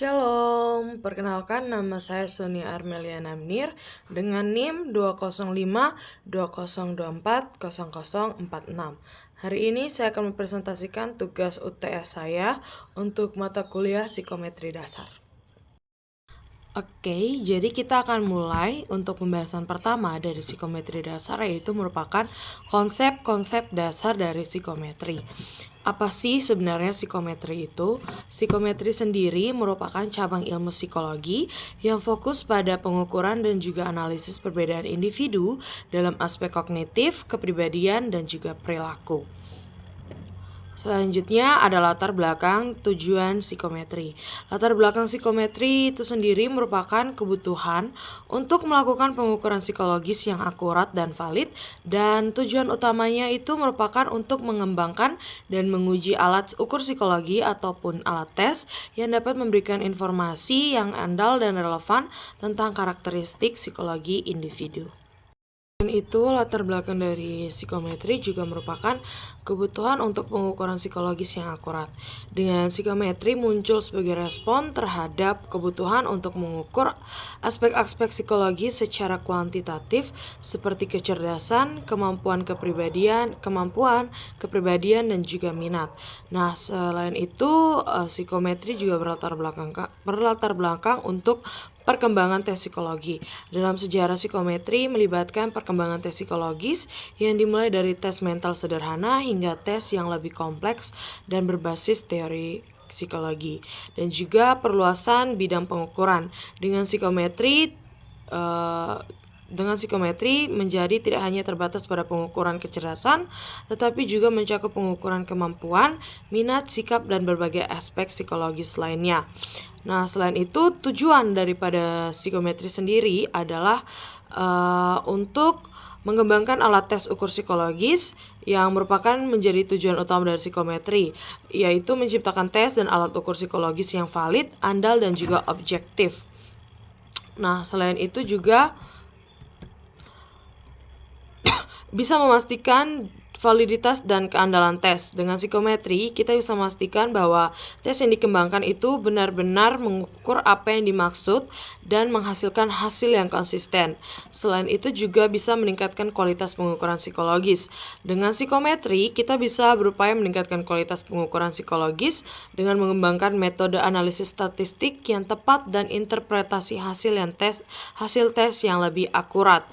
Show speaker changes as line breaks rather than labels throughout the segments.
Shalom, perkenalkan nama saya Suni Armelia Namnir dengan NIM 20520240046. Hari ini saya akan mempresentasikan tugas UTS saya untuk mata kuliah psikometri dasar. Oke, jadi kita akan mulai untuk pembahasan pertama dari psikometri dasar, yaitu merupakan konsep-konsep dasar dari psikometri. Apa sih sebenarnya psikometri itu? Psikometri sendiri merupakan cabang ilmu psikologi yang fokus pada pengukuran dan juga analisis perbedaan individu dalam aspek kognitif, kepribadian, dan juga perilaku. Selanjutnya ada latar belakang tujuan psikometri. Latar belakang psikometri itu sendiri merupakan kebutuhan untuk melakukan pengukuran psikologis yang akurat dan valid, dan tujuan utamanya itu merupakan untuk mengembangkan dan menguji alat ukur psikologi ataupun alat tes yang dapat memberikan informasi yang andal dan relevan tentang karakteristik psikologi individu. Selain itu, latar belakang dari psikometri juga merupakan kebutuhan untuk pengukuran psikologis yang akurat. Dengan psikometri muncul sebagai respon terhadap kebutuhan untuk mengukur aspek-aspek psikologi secara kuantitatif seperti kecerdasan, kemampuan kepribadian, dan juga minat. Nah, selain itu, psikometri juga berlatar belakang untuk perkembangan tes psikologi. Dalam sejarah psikometri melibatkan perkembangan tes psikologis yang dimulai dari tes mental sederhana hingga tes yang lebih kompleks dan berbasis teori psikologi, dan juga perluasan bidang pengukuran. Dengan psikometri menjadi tidak hanya terbatas pada pengukuran kecerdasan, tetapi juga mencakup pengukuran kemampuan, minat, sikap, dan berbagai aspek psikologis lainnya. Nah, selain itu, tujuan daripada psikometri sendiri adalah untuk mengembangkan alat tes ukur psikologis yang merupakan menjadi tujuan utama dari psikometri, yaitu menciptakan tes dan alat ukur psikologis yang valid, andal, dan juga objektif. Nah, selain itu juga bisa memastikan validitas dan keandalan tes. Dengan psikometri, kita bisa memastikan bahwa tes yang dikembangkan itu benar-benar mengukur apa yang dimaksud dan menghasilkan hasil yang konsisten. Selain itu juga bisa meningkatkan kualitas pengukuran psikologis. Dengan psikometri, kita bisa berupaya meningkatkan kualitas pengukuran psikologis dengan mengembangkan metode analisis statistik yang tepat dan interpretasi hasil tes yang lebih akurat.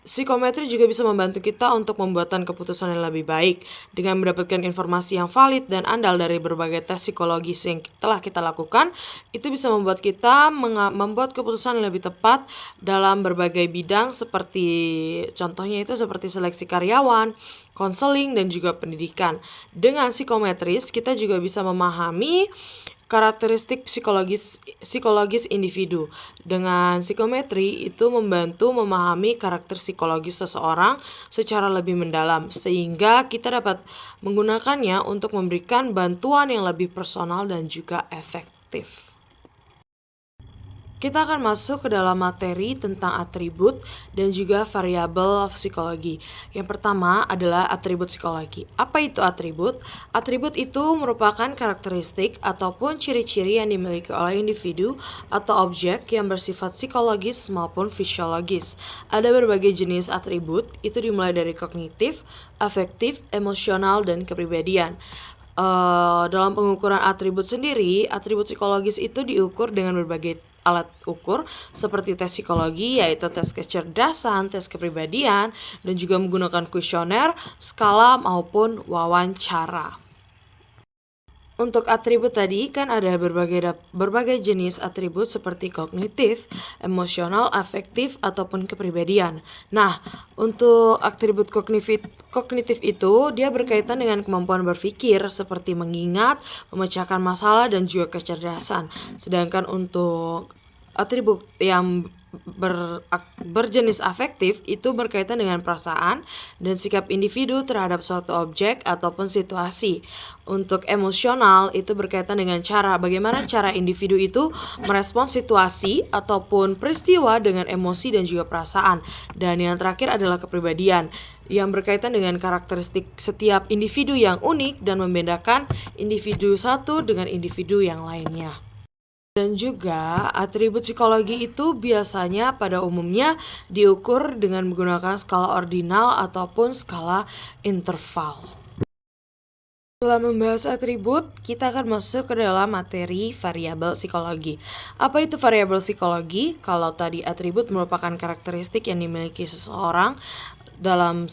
Psikometri juga bisa membantu kita untuk membuatkan keputusan yang lebih baik. Dengan mendapatkan informasi yang valid dan andal dari berbagai tes psikologis yang telah kita lakukan, itu bisa membuat kita membuat keputusan yang lebih tepat dalam berbagai bidang, contohnya seperti seleksi karyawan, konseling, dan juga pendidikan. Dengan psikometris, kita juga bisa memahami karakteristik psikologis individu. Dengan psikometri itu membantu memahami karakter psikologis seseorang secara lebih mendalam, sehingga kita dapat menggunakannya untuk memberikan bantuan yang lebih personal dan juga efektif. Kita akan masuk ke dalam materi tentang atribut dan juga variabel psikologi. Yang pertama adalah atribut psikologi. Apa itu atribut? Atribut itu merupakan karakteristik ataupun ciri-ciri yang dimiliki oleh individu atau objek yang bersifat psikologis maupun fisiologis. Ada berbagai jenis atribut, itu dimulai dari kognitif, afektif, emosional, dan kepribadian. Dalam pengukuran atribut sendiri, atribut psikologis itu diukur dengan berbagai alat ukur seperti tes psikologi, yaitu tes kecerdasan, tes kepribadian, dan juga menggunakan kuesioner, skala, maupun wawancara. Untuk atribut tadi kan ada berbagai jenis atribut seperti kognitif, emosional, afektif, ataupun kepribadian. Nah, untuk atribut kognitif itu dia berkaitan dengan kemampuan berpikir seperti mengingat, memecahkan masalah, dan juga kecerdasan. Sedangkan untuk atribut yang berjenis afektif itu berkaitan dengan perasaan dan sikap individu terhadap suatu objek ataupun situasi. Untuk emosional itu berkaitan dengan bagaimana cara individu itu merespons situasi ataupun peristiwa dengan emosi dan juga perasaan. Dan yang terakhir adalah kepribadian yang berkaitan dengan karakteristik setiap individu yang unik dan membedakan individu satu dengan individu yang lainnya. Dan juga atribut psikologi itu biasanya pada umumnya diukur dengan menggunakan skala ordinal ataupun skala interval. Setelah membahas atribut, kita akan masuk ke dalam materi variabel psikologi. Apa itu variabel psikologi? Kalau tadi atribut merupakan karakteristik yang dimiliki seseorang dalam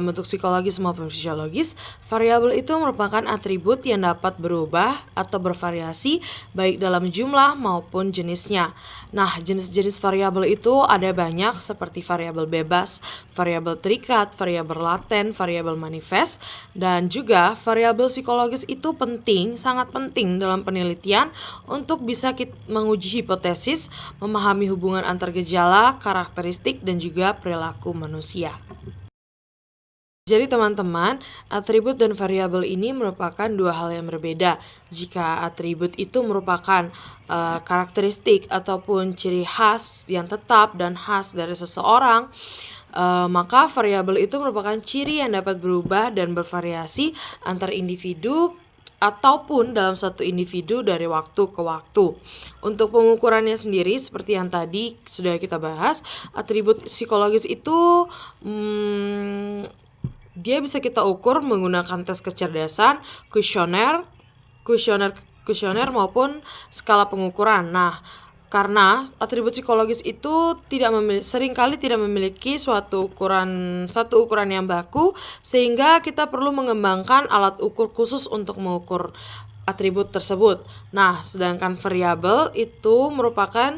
bentuk psikologis maupun fisiologis, variabel itu merupakan atribut yang dapat berubah atau bervariasi baik dalam jumlah maupun jenisnya. Nah, jenis-jenis variabel itu ada banyak seperti variabel bebas, variabel terikat, variabel laten, variabel manifest, dan juga variabel psikologis itu penting, sangat penting dalam penelitian untuk bisa menguji hipotesis, memahami hubungan antar gejala, karakteristik, dan juga perilaku manusia. Jadi teman-teman, atribut dan variabel ini merupakan dua hal yang berbeda. Jika atribut itu merupakan karakteristik ataupun ciri khas yang tetap dan khas dari seseorang, maka variabel itu merupakan ciri yang dapat berubah dan bervariasi antar individu ataupun dalam satu individu dari waktu ke waktu. Untuk pengukurannya sendiri seperti yang tadi sudah kita bahas, atribut psikologis itu dia bisa kita ukur menggunakan tes kecerdasan, kuesioner maupun skala pengukuran. Nah, karena atribut psikologis itu seringkali tidak memiliki satu ukuran yang baku, sehingga kita perlu mengembangkan alat ukur khusus untuk mengukur atribut tersebut. Nah, sedangkan variabel itu merupakan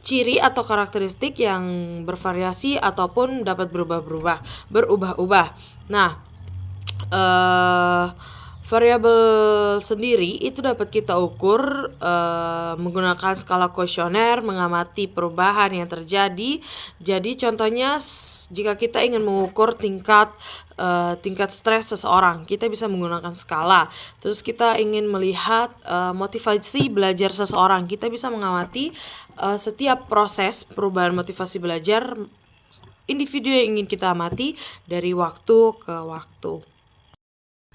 ciri atau karakteristik yang bervariasi ataupun dapat berubah-ubah. Nah, variabel sendiri itu dapat kita ukur menggunakan skala kuesioner, mengamati perubahan yang terjadi. Jadi contohnya jika kita ingin mengukur tingkat stres seseorang, kita bisa menggunakan skala. Terus kita ingin melihat motivasi belajar seseorang, kita bisa mengamati setiap proses perubahan motivasi belajar individu yang ingin kita amati dari waktu ke waktu.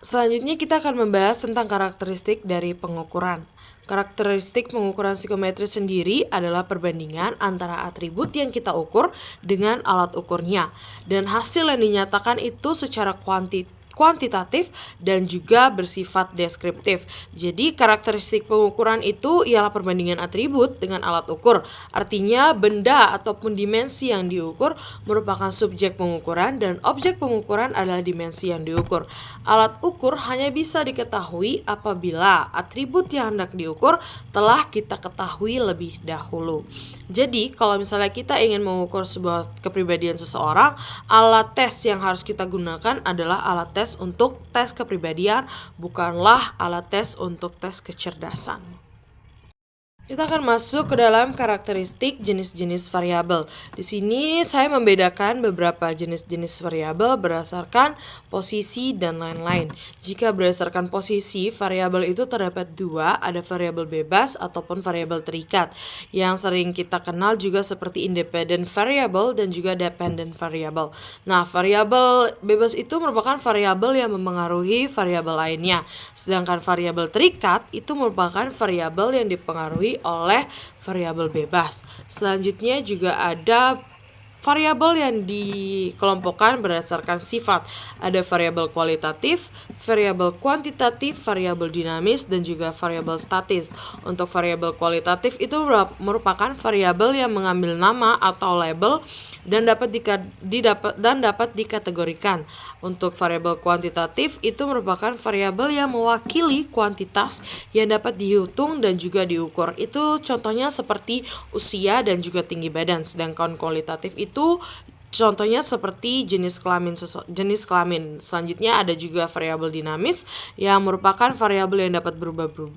Selanjutnya kita akan membahas tentang karakteristik dari pengukuran. Karakteristik pengukuran psikometris sendiri adalah perbandingan antara atribut yang kita ukur dengan alat ukurnya. Dan hasil yang dinyatakan itu secara kuantitatif dan juga bersifat deskriptif. Jadi karakteristik pengukuran itu ialah perbandingan atribut dengan alat ukur. Artinya benda ataupun dimensi yang diukur merupakan subjek pengukuran dan objek pengukuran adalah dimensi yang diukur. Alat ukur hanya bisa diketahui apabila atribut yang hendak diukur telah kita ketahui lebih dahulu. Jadi kalau misalnya kita ingin mengukur sebuah kepribadian seseorang, alat tes yang harus kita gunakan adalah alat tes untuk tes kepribadian, bukanlah alat tes untuk tes kecerdasan. Kita akan masuk ke dalam karakteristik jenis-jenis variabel. Di sini saya membedakan beberapa jenis-jenis variabel berdasarkan posisi dan lain-lain. Jika berdasarkan posisi, variabel itu terdapat dua, ada variabel bebas ataupun variabel terikat. Yang sering kita kenal juga seperti independent variable dan juga dependent variable. Nah, variabel bebas itu merupakan variabel yang mempengaruhi variabel lainnya. Sedangkan variabel terikat itu merupakan variabel yang dipengaruhi oleh variabel bebas. Selanjutnya juga ada variabel yang dikelompokkan berdasarkan sifat. Ada variabel kualitatif, variabel kuantitatif, variabel dinamis, dan juga variabel statis. Untuk variabel kualitatif itu merupakan variabel yang mengambil nama atau label dan dapat dikategorikan. Untuk variabel kuantitatif itu merupakan variabel yang mewakili kuantitas yang dapat dihitung dan juga diukur. Itu contohnya seperti usia dan juga tinggi badan. Sedangkan kualitatif itu contohnya seperti jenis kelamin. Selanjutnya ada juga variabel dinamis yang merupakan variabel yang dapat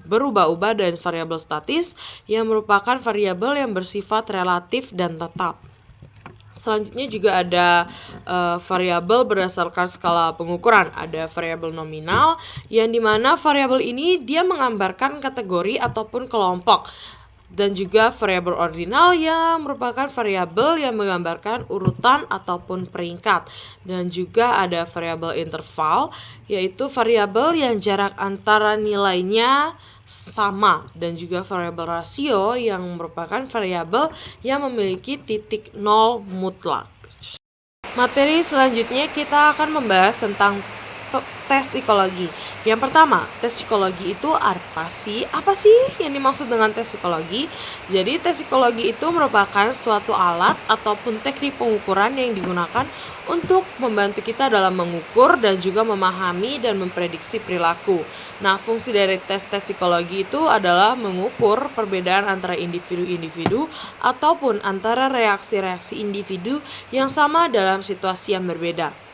berubah-ubah, dan variabel statis yang merupakan variabel yang bersifat relatif dan tetap. Selanjutnya juga ada variabel berdasarkan skala pengukuran. Ada variabel nominal yang dimana variabel ini dia menggambarkan kategori ataupun kelompok. dan juga variabel ordinal yang merupakan variabel yang menggambarkan urutan ataupun peringkat. Dan juga ada variabel interval, yaitu variabel yang jarak antara nilainya sama, dan juga variabel rasio yang merupakan variabel yang memiliki titik nol mutlak. Materi selanjutnya kita akan membahas tentang tes psikologi. Yang pertama, tes psikologi itu apa sih? Apa sih yang dimaksud dengan tes psikologi? Jadi tes psikologi itu merupakan suatu alat ataupun teknik pengukuran yang digunakan untuk membantu kita dalam mengukur dan juga memahami dan memprediksi perilaku. Nah, fungsi dari tes-tes psikologi itu adalah mengukur perbedaan antara individu-individu ataupun antara reaksi-reaksi individu yang sama dalam situasi yang berbeda.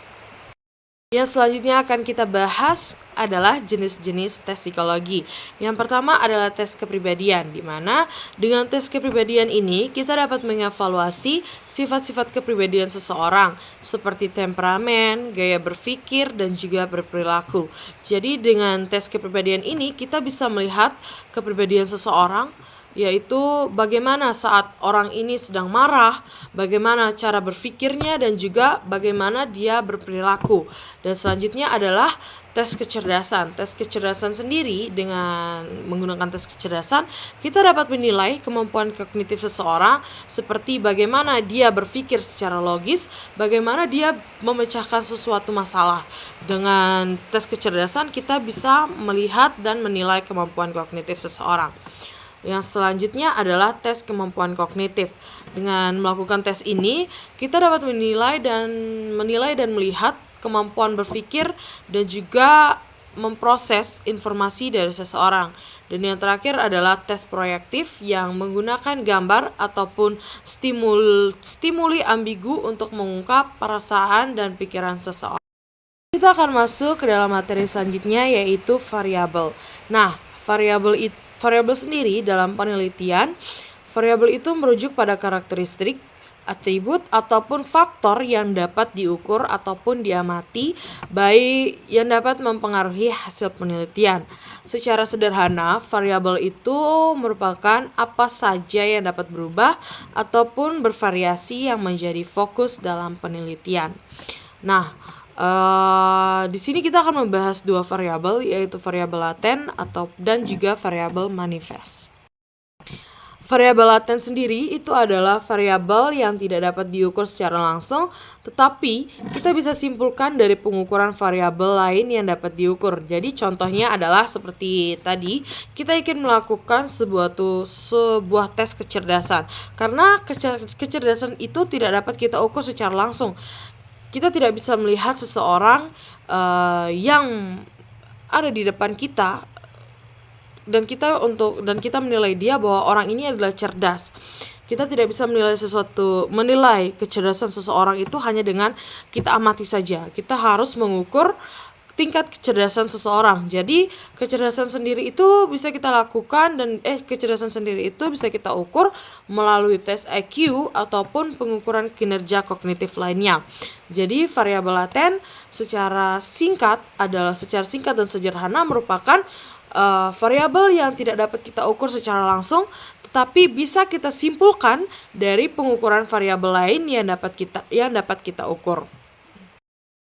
Yang selanjutnya akan kita bahas adalah jenis-jenis tes psikologi. Yang pertama adalah tes kepribadian, di mana dengan tes kepribadian ini kita dapat mengevaluasi sifat-sifat kepribadian seseorang seperti temperamen, gaya berpikir, dan juga berperilaku. Jadi dengan tes kepribadian ini kita bisa melihat kepribadian seseorang, yaitu bagaimana saat orang ini sedang marah, bagaimana cara berpikirnya, dan juga bagaimana dia berperilaku. Dan selanjutnya adalah tes kecerdasan. Tes kecerdasan sendiri, dengan menggunakan tes kecerdasan, kita dapat menilai kemampuan kognitif seseorang seperti bagaimana dia berpikir secara logis, bagaimana dia memecahkan sesuatu masalah. Dengan tes kecerdasan kita bisa melihat dan menilai kemampuan kognitif seseorang. Yang selanjutnya adalah tes kemampuan kognitif. Dengan melakukan tes ini, kita dapat menilai dan melihat kemampuan berpikir dan juga memproses informasi dari seseorang. Dan yang terakhir adalah tes proyektif yang menggunakan gambar ataupun stimuli ambigu untuk mengungkap perasaan dan pikiran seseorang. Kita akan masuk ke dalam materi selanjutnya, yaitu variabel. Nah, variabel sendiri dalam penelitian, variabel itu merujuk pada karakteristik, atribut, ataupun faktor yang dapat diukur ataupun diamati, baik yang dapat mempengaruhi hasil penelitian. Secara sederhana, variabel itu merupakan apa saja yang dapat berubah ataupun bervariasi yang menjadi fokus dalam penelitian. Nah, di sini kita akan membahas dua variabel, yaitu variabel laten dan juga variabel manifest. Variabel laten sendiri itu adalah variabel yang tidak dapat diukur secara langsung, tetapi kita bisa simpulkan dari pengukuran variabel lain yang dapat diukur. Jadi contohnya adalah seperti tadi, kita ingin melakukan sebuah tes kecerdasan. Karena kecerdasan itu tidak dapat kita ukur secara langsung. Kita tidak bisa melihat seseorang yang ada di depan kita dan kita menilai dia bahwa orang ini adalah cerdas. Kita tidak bisa menilai kecerdasan seseorang itu hanya dengan kita amati saja. Kita harus mengukur tingkat kecerdasan seseorang. Jadi kecerdasan sendiri itu bisa kita lakukan kecerdasan sendiri itu bisa kita ukur melalui tes IQ ataupun pengukuran kinerja kognitif lainnya. Jadi variabel laten secara singkat dan sederhana merupakan variabel yang tidak dapat kita ukur secara langsung, tetapi bisa kita simpulkan dari pengukuran variabel lain yang dapat kita ukur.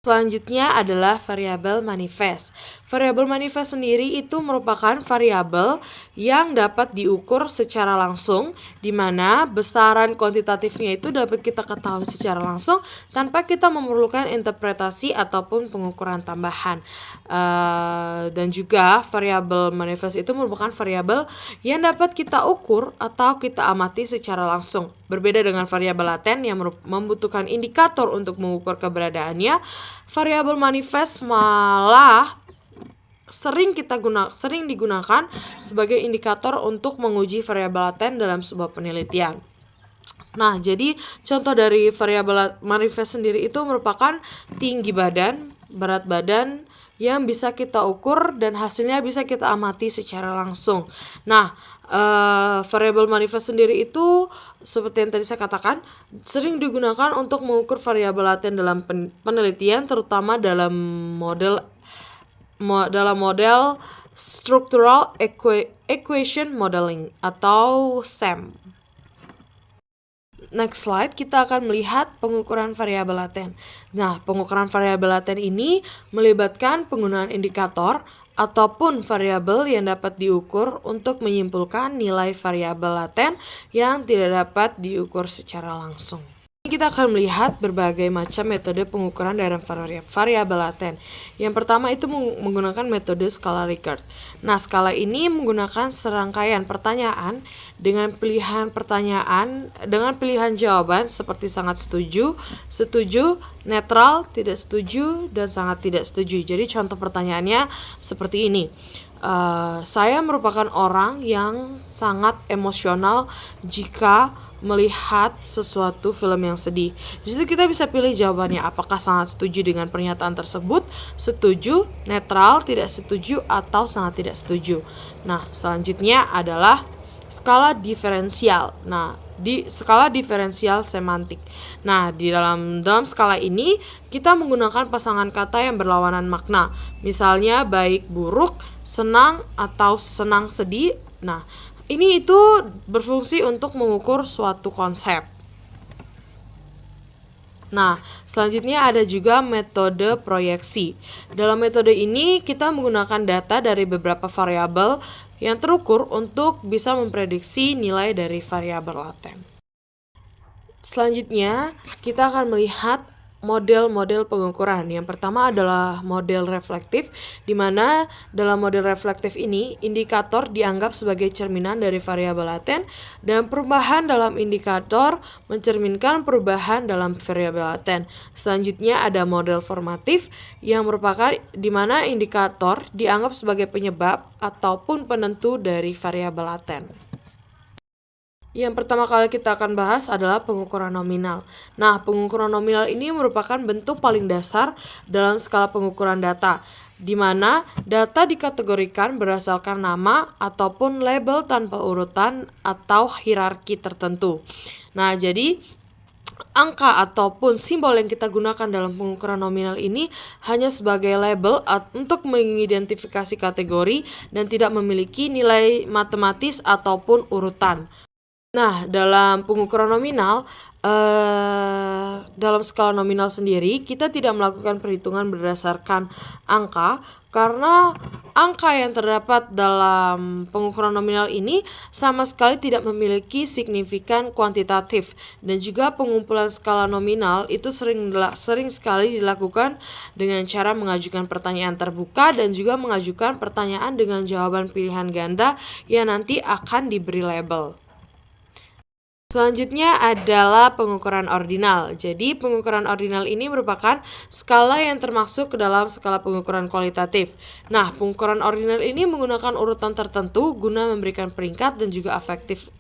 Selanjutnya adalah variabel manifest. Variabel manifest sendiri itu merupakan variabel yang dapat diukur secara langsung, di mana besaran kuantitatifnya itu dapat kita ketahui secara langsung tanpa kita memerlukan interpretasi ataupun pengukuran tambahan. Dan juga variabel manifest itu merupakan variabel yang dapat kita ukur atau kita amati secara langsung. Berbeda dengan variabel laten yang membutuhkan indikator untuk mengukur keberadaannya, variabel manifest malah sering digunakan sebagai indikator untuk menguji variabel laten dalam sebuah penelitian. Nah, jadi contoh dari variabel manifest sendiri itu merupakan tinggi badan, berat badan yang bisa kita ukur dan hasilnya bisa kita amati secara langsung. Nah, variabel manifest sendiri itu seperti yang tadi saya katakan sering digunakan untuk mengukur variabel laten dalam penelitian, terutama dalam model Structural Equation Modeling atau SEM. Next slide, kita akan melihat pengukuran variabel laten. Nah, pengukuran variabel laten ini melibatkan penggunaan indikator ataupun variabel yang dapat diukur untuk menyimpulkan nilai variabel laten yang tidak dapat diukur secara langsung. Kita akan melihat berbagai macam metode pengukuran dalam variabel laten. Yang pertama itu menggunakan metode skala Likert. Nah, skala ini menggunakan serangkaian pertanyaan dengan pilihan jawaban seperti sangat setuju, setuju, netral, tidak setuju, dan sangat tidak setuju. Jadi contoh pertanyaannya seperti ini. Saya merupakan orang yang sangat emosional jika melihat sesuatu film yang sedih. Di situ kita bisa pilih jawabannya, apakah sangat setuju dengan pernyataan tersebut, setuju, netral, tidak setuju, atau sangat tidak setuju. Nah, selanjutnya adalah skala diferensial. Nah, di skala diferensial semantik. Nah, di dalam skala ini kita menggunakan pasangan kata yang berlawanan makna. Misalnya baik buruk, senang atau senang sedih. Nah, ini itu berfungsi untuk mengukur suatu konsep. Nah, selanjutnya ada juga metode proyeksi. Dalam metode ini kita menggunakan data dari beberapa variabel yang terukur untuk bisa memprediksi nilai dari variabel laten. Selanjutnya, kita akan melihat model-model pengukuran. Yang pertama adalah model reflektif, di mana dalam model reflektif ini indikator dianggap sebagai cerminan dari variabel laten dan perubahan dalam indikator mencerminkan perubahan dalam variabel laten. Selanjutnya ada model formatif yang merupakan di mana indikator dianggap sebagai penyebab ataupun penentu dari variabel laten. Yang pertama kali kita akan bahas adalah pengukuran nominal. Nah, pengukuran nominal ini merupakan bentuk paling dasar dalam skala pengukuran data, di mana data dikategorikan berdasarkan nama ataupun label tanpa urutan atau hierarki tertentu. Nah, jadi angka ataupun simbol yang kita gunakan dalam pengukuran nominal ini hanya sebagai label untuk mengidentifikasi kategori dan tidak memiliki nilai matematis ataupun urutan. Nah, dalam pengukuran nominal, dalam skala nominal sendiri, kita tidak melakukan perhitungan berdasarkan angka, karena angka yang terdapat dalam pengukuran nominal ini sama sekali tidak memiliki signifikan kuantitatif, dan juga pengumpulan skala nominal itu sering sekali dilakukan dengan cara mengajukan pertanyaan terbuka dan juga mengajukan pertanyaan dengan jawaban pilihan ganda yang nanti akan diberi label. Selanjutnya adalah pengukuran ordinal. Jadi pengukuran ordinal ini merupakan skala yang termasuk ke dalam skala pengukuran kualitatif. Nah, pengukuran ordinal ini menggunakan urutan tertentu guna memberikan peringkat dan juga afektif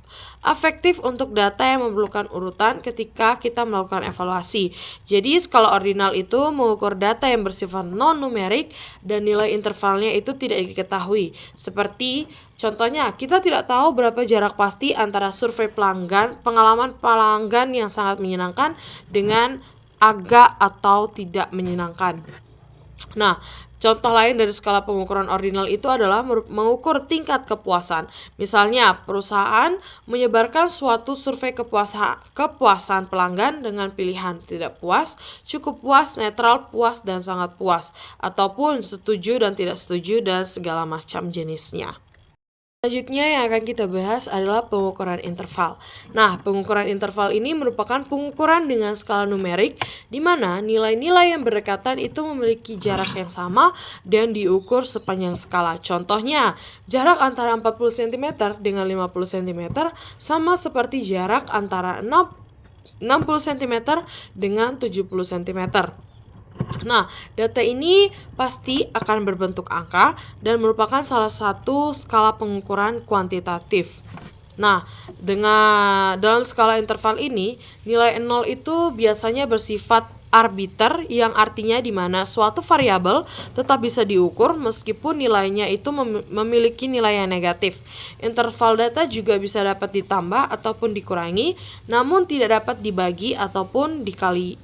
untuk data yang memerlukan urutan ketika kita melakukan evaluasi. Jadi skala ordinal itu mengukur data yang bersifat non-numerik dan nilai intervalnya itu tidak diketahui. Seperti contohnya, kita tidak tahu berapa jarak pasti antara survei pengalaman pelanggan yang sangat menyenangkan dengan agak atau tidak menyenangkan. Nah, contoh lain dari skala pengukuran ordinal itu adalah mengukur tingkat kepuasan. Misalnya, perusahaan menyebarkan suatu survei kepuasan pelanggan dengan pilihan tidak puas, cukup puas, netral, puas, dan sangat puas, ataupun setuju dan tidak setuju dan segala macam jenisnya. Selanjutnya yang akan kita bahas adalah pengukuran interval. Nah, pengukuran interval ini merupakan pengukuran dengan skala numerik di mana nilai-nilai yang berdekatan itu memiliki jarak yang sama dan diukur sepanjang skala. Contohnya, jarak antara 40 cm dengan 50 cm sama seperti jarak antara 60 cm dengan 70 cm. Nah, data ini pasti akan berbentuk angka dan merupakan salah satu skala pengukuran kuantitatif. Nah, dalam skala interval ini, nilai 0 itu biasanya bersifat arbiter, yang artinya di mana suatu variabel tetap bisa diukur meskipun nilainya itu memiliki nilai yang negatif. Interval data juga bisa dapat ditambah ataupun dikurangi, namun tidak dapat dibagi ataupun dikali.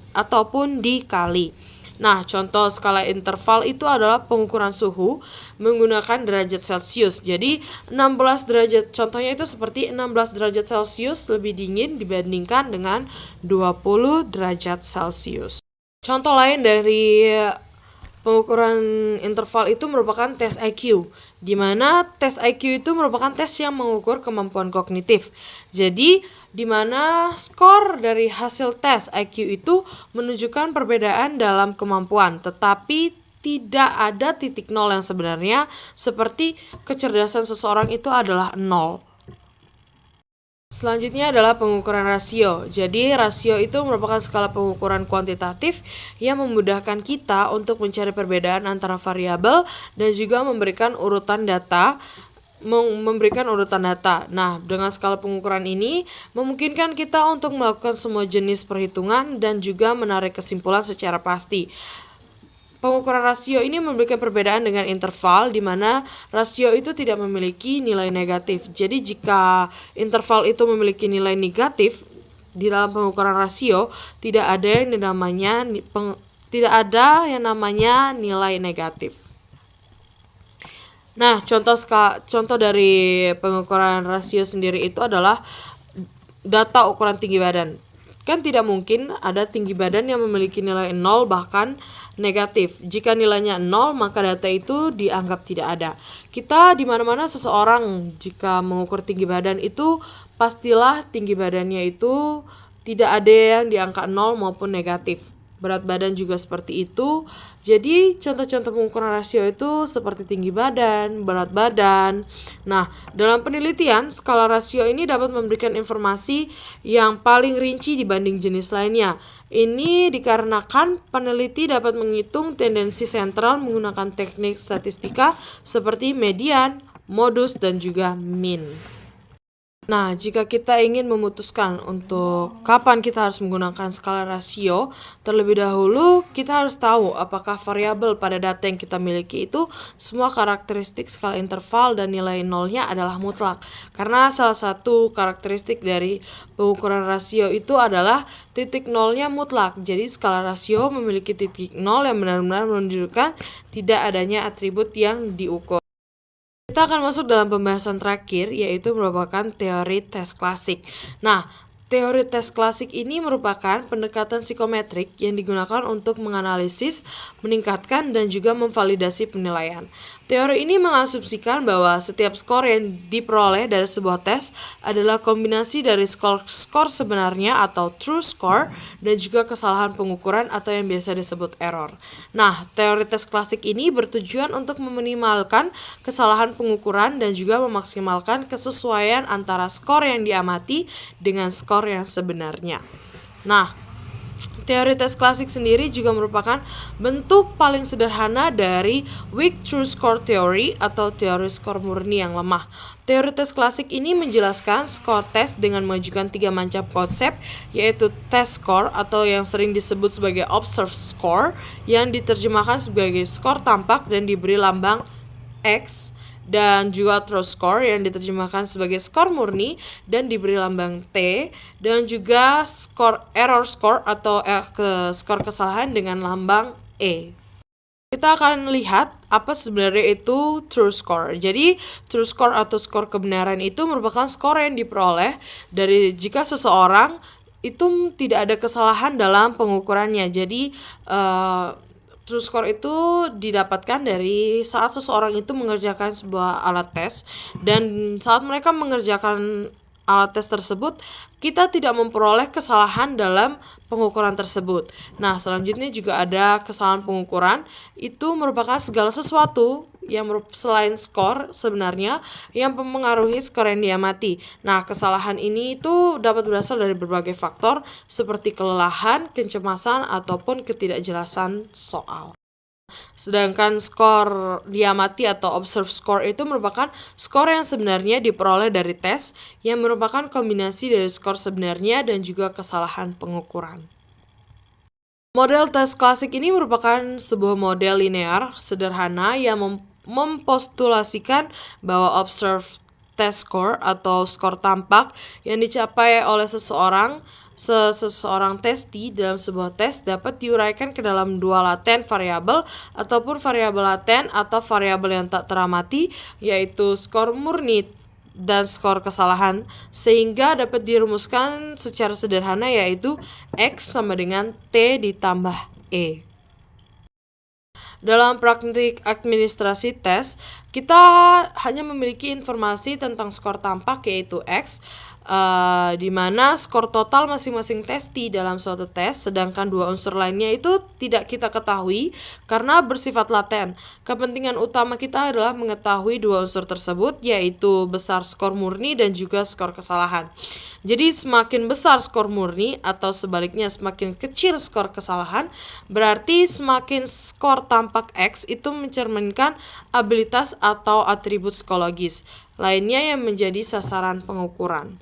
Nah, contoh skala interval itu adalah pengukuran suhu menggunakan derajat Celcius. Jadi 16 derajat, contohnya itu seperti 16 derajat Celcius lebih dingin dibandingkan dengan 20 derajat Celcius. Contoh lain dari pengukuran interval itu merupakan tes IQ, di mana tes IQ itu merupakan tes yang mengukur kemampuan kognitif. Jadi, di mana skor dari hasil tes IQ itu menunjukkan perbedaan dalam kemampuan, tetapi tidak ada titik nol yang sebenarnya, seperti kecerdasan seseorang itu adalah 0. Selanjutnya adalah pengukuran rasio. Jadi rasio itu merupakan skala pengukuran kuantitatif yang memudahkan kita untuk mencari perbedaan antara variabel dan juga memberikan urutan data. Nah, dengan skala pengukuran ini memungkinkan kita untuk melakukan semua jenis perhitungan dan juga menarik kesimpulan secara pasti. Pengukuran rasio ini memberikan perbedaan dengan interval, di mana rasio itu tidak memiliki nilai negatif. Jadi jika interval itu memiliki nilai negatif di dalam pengukuran rasio, tidak ada yang namanya nilai negatif. Nah, contoh dari pengukuran rasio sendiri itu adalah data ukuran tinggi badan. Kan tidak mungkin ada tinggi badan yang memiliki nilai 0 bahkan negatif. Jika nilainya 0, maka data itu dianggap tidak ada. Kita di mana-mana seseorang jika mengukur tinggi badan itu pastilah tinggi badannya itu tidak ada yang di angka 0 maupun negatif. Berat badan juga seperti itu. Jadi contoh-contoh pengukuran rasio itu seperti tinggi badan, berat badan. Nah, dalam penelitian, skala rasio ini dapat memberikan informasi yang paling rinci dibanding jenis lainnya. Ini dikarenakan peneliti dapat menghitung tendensi sentral menggunakan teknik statistika seperti median, modus, dan juga mean. Nah, jika kita ingin memutuskan untuk kapan kita harus menggunakan skala rasio, terlebih dahulu kita harus tahu apakah variabel pada data yang kita miliki itu semua karakteristik skala interval dan nilai nolnya adalah mutlak. Karena salah satu karakteristik dari pengukuran rasio itu adalah titik nolnya mutlak. Jadi skala rasio memiliki titik nol yang benar-benar menunjukkan tidak adanya atribut yang diukur. Kita akan masuk dalam pembahasan terakhir, yaitu merupakan teori tes klasik. Nah, teori tes klasik ini merupakan pendekatan psikometrik yang digunakan untuk menganalisis, meningkatkan, dan juga memvalidasi penilaian. Teori ini mengasumsikan bahwa setiap skor yang diperoleh dari sebuah tes adalah kombinasi dari skor sebenarnya atau true score dan juga kesalahan pengukuran atau yang biasa disebut error. Nah, teori tes klasik ini bertujuan untuk meminimalkan kesalahan pengukuran dan juga memaksimalkan kesesuaian antara skor yang diamati dengan skor yang sebenarnya. Nah, teori tes klasik sendiri juga merupakan bentuk paling sederhana dari weak true score theory atau teori skor murni yang lemah. Teori tes klasik ini menjelaskan skor tes dengan mengajukan 3 macam konsep, yaitu test score atau yang sering disebut sebagai observed score, yang diterjemahkan sebagai skor tampak dan diberi lambang X, dan juga true score yang diterjemahkan sebagai skor murni dan diberi lambang T, dan juga error score atau skor kesalahan dengan lambang E. Kita akan lihat apa sebenarnya itu true score. Jadi true score atau skor kebenaran itu merupakan skor yang diperoleh dari jika seseorang itu tidak ada kesalahan dalam pengukurannya. Jadi true score itu didapatkan dari saat seseorang itu mengerjakan sebuah alat tes, dan saat mereka mengerjakan alat tes tersebut, kita tidak memperoleh kesalahan dalam pengukuran tersebut. Nah, selanjutnya juga ada kesalahan pengukuran, itu merupakan segala sesuatu yang selain skor sebenarnya yang mempengaruhi skor yang diamati. Nah, kesalahan ini itu dapat berasal dari berbagai faktor seperti kelelahan, kecemasan, ataupun ketidakjelasan soal. Sedangkan skor diamati atau observed score itu merupakan skor yang sebenarnya diperoleh dari tes, yang merupakan kombinasi dari skor sebenarnya dan juga kesalahan pengukuran. Model tes klasik ini merupakan sebuah model linear sederhana yang mempostulasikan bahwa observed test score atau skor tampak yang dicapai oleh seseorang testi dalam sebuah tes dapat diuraikan ke dalam dua laten variabel ataupun variabel laten atau variabel yang tak teramati, yaitu skor murni dan skor kesalahan, sehingga dapat dirumuskan secara sederhana, yaitu X sama dengan T ditambah E. Dalam praktik administrasi tes, kita hanya memiliki informasi tentang skor tampak, yaitu X, di mana skor total masing-masing testi dalam suatu tes, sedangkan dua unsur lainnya itu tidak kita ketahui karena bersifat laten. Kepentingan utama kita adalah mengetahui dua unsur tersebut, yaitu besar skor murni dan juga skor kesalahan. Jadi semakin besar skor murni atau sebaliknya semakin kecil skor kesalahan, berarti semakin skor tampak X itu mencerminkan abilitas atau atribut psikologis lainnya yang menjadi sasaran pengukuran.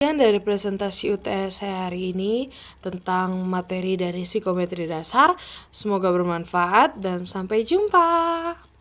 Sekian dari presentasi UTS saya hari ini tentang materi dari psikometri dasar. Semoga bermanfaat dan sampai jumpa.